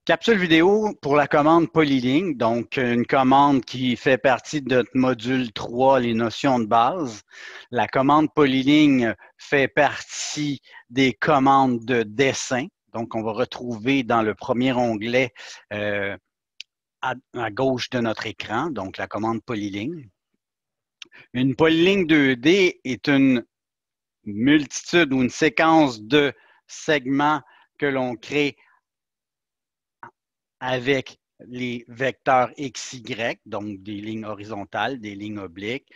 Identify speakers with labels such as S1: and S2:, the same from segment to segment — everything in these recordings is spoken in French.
S1: Capsule vidéo pour la commande Polyling, donc une commande qui fait partie de notre module 3, les notions de base. La commande Polyling fait partie des commandes de dessin. Donc, on va retrouver dans le premier onglet à gauche de notre écran, donc la commande Polyling. Une Polyling 2D est une multitude ou une séquence de segments que l'on crée avec les vecteurs XY, donc des lignes horizontales, des lignes obliques.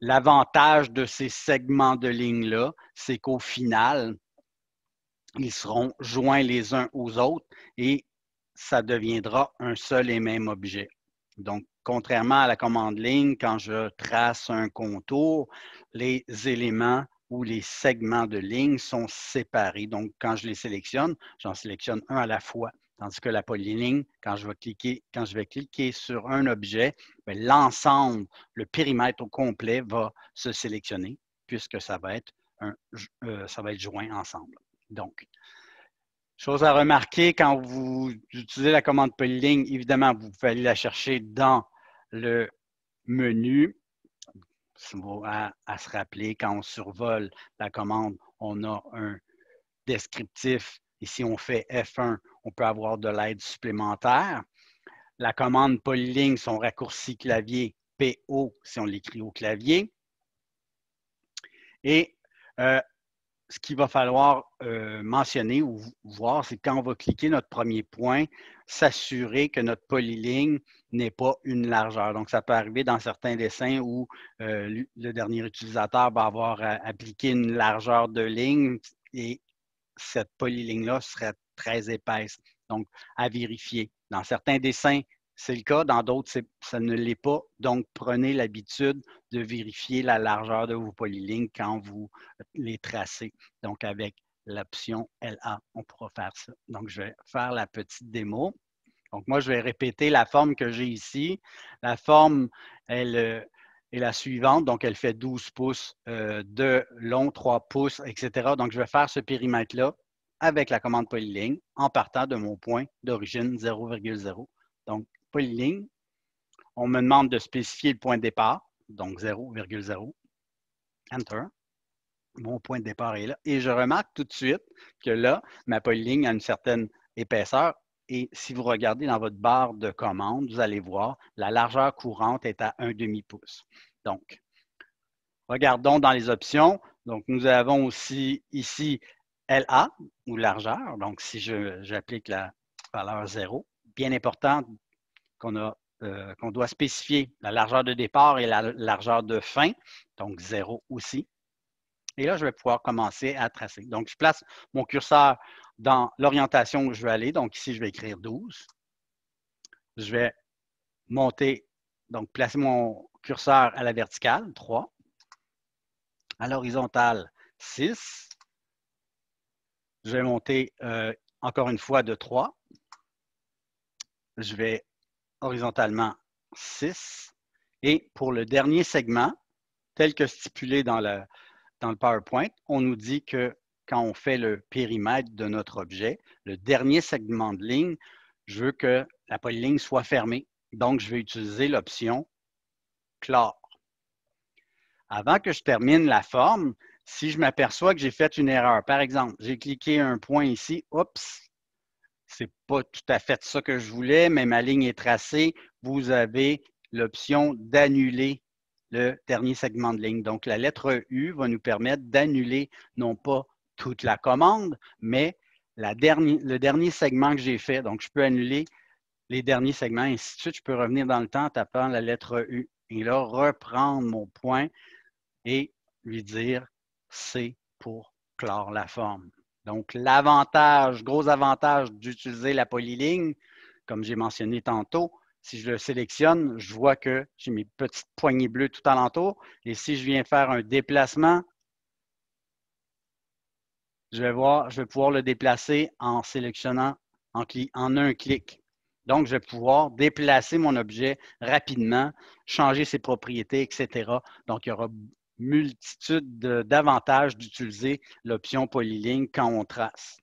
S1: L'avantage de ces segments de lignes-là, c'est qu'au final, ils seront joints les uns aux autres et ça deviendra un seul et même objet. Donc, contrairement à la commande ligne, quand je trace un contour, les éléments ou les segments de ligne sont séparés. Donc, quand je les sélectionne, j'en sélectionne un à la fois. Tandis que la polyligne, quand je vais cliquer sur un objet, l'ensemble, le périmètre au complet va se sélectionner puisque ça va être joint ensemble. Donc, chose à remarquer, quand vous utilisez la commande polyligne, évidemment, vous pouvez aller la chercher dans le menu. À se rappeler, quand on survole la commande, on a un descriptif. Et si on fait F1, on peut avoir de l'aide supplémentaire. La commande polyligne, son raccourci clavier, PO, si on l'écrit au clavier. Et ce qu'il va falloir mentionner ou voir, c'est quand on va cliquer notre premier point, s'assurer que notre polyligne n'est pas une largeur. Donc, ça peut arriver dans certains dessins où le dernier utilisateur va avoir appliqué une largeur de ligne et cette polyligne-là serait très épaisse. Donc, à vérifier. Dans certains dessins, c'est le cas. Dans d'autres, ça ne l'est pas. Donc, prenez l'habitude de vérifier la largeur de vos polylignes quand vous les tracez. Donc, avec l'option LA, on pourra faire ça. Donc, je vais faire la petite démo. Donc, moi, je vais répéter la forme que j'ai ici. La forme, elle est la suivante. Donc, elle fait 12 pouces de long, 3 pouces, etc. Donc, je vais faire ce périmètre-là avec la commande polyligne en partant de mon point d'origine 0,0. Donc, polyligne, on me demande de spécifier le point de départ, donc 0,0. Enter. Mon point de départ est là. Et je remarque tout de suite que là, ma polyligne a une certaine épaisseur. Et si vous regardez dans votre barre de commande, vous allez voir, la largeur courante est à 1/2 pouce. Donc, regardons dans les options. Donc, nous avons aussi ici LA, ou largeur. Donc, si j'applique la valeur 0, bien important qu'on doit spécifier la largeur de départ et la largeur de fin, donc 0 aussi. Et là, je vais pouvoir commencer à tracer. Donc, je place mon curseur dans l'orientation où je veux aller. Donc, ici, je vais écrire 12. Je vais monter, donc placer mon curseur à la verticale, 3. À l'horizontale, 6. Je vais monter encore une fois de 3. Je vais horizontalement 6. Et pour le dernier segment, tel que stipulé dans le PowerPoint, on nous dit que quand on fait le périmètre de notre objet, le dernier segment de ligne, je veux que la polyligne soit fermée. Donc, je vais utiliser l'option clore. Avant que je termine la forme, si je m'aperçois que j'ai fait une erreur, par exemple, j'ai cliqué un point ici, oups, c'est pas tout à fait ça que je voulais, mais ma ligne est tracée, vous avez l'option d'annuler le dernier segment de ligne. Donc, la lettre U va nous permettre d'annuler non pas toute la commande, mais le dernier segment que j'ai fait. Donc, je peux annuler les derniers segments, et ainsi de suite. Je peux revenir dans le temps en tapant la lettre U. Et là, reprendre mon point et lui dire C pour clore la forme. Donc, l'avantage, gros avantage d'utiliser la polyligne, comme j'ai mentionné tantôt, si je le sélectionne, je vois que j'ai mes petites poignées bleues tout alentour. Et si je viens faire un déplacement, je vais pouvoir le déplacer en sélectionnant en un clic. Donc, je vais pouvoir déplacer mon objet rapidement, changer ses propriétés, etc. Donc, il y aura multitude d'avantages d'utiliser l'option polyligne quand on trace.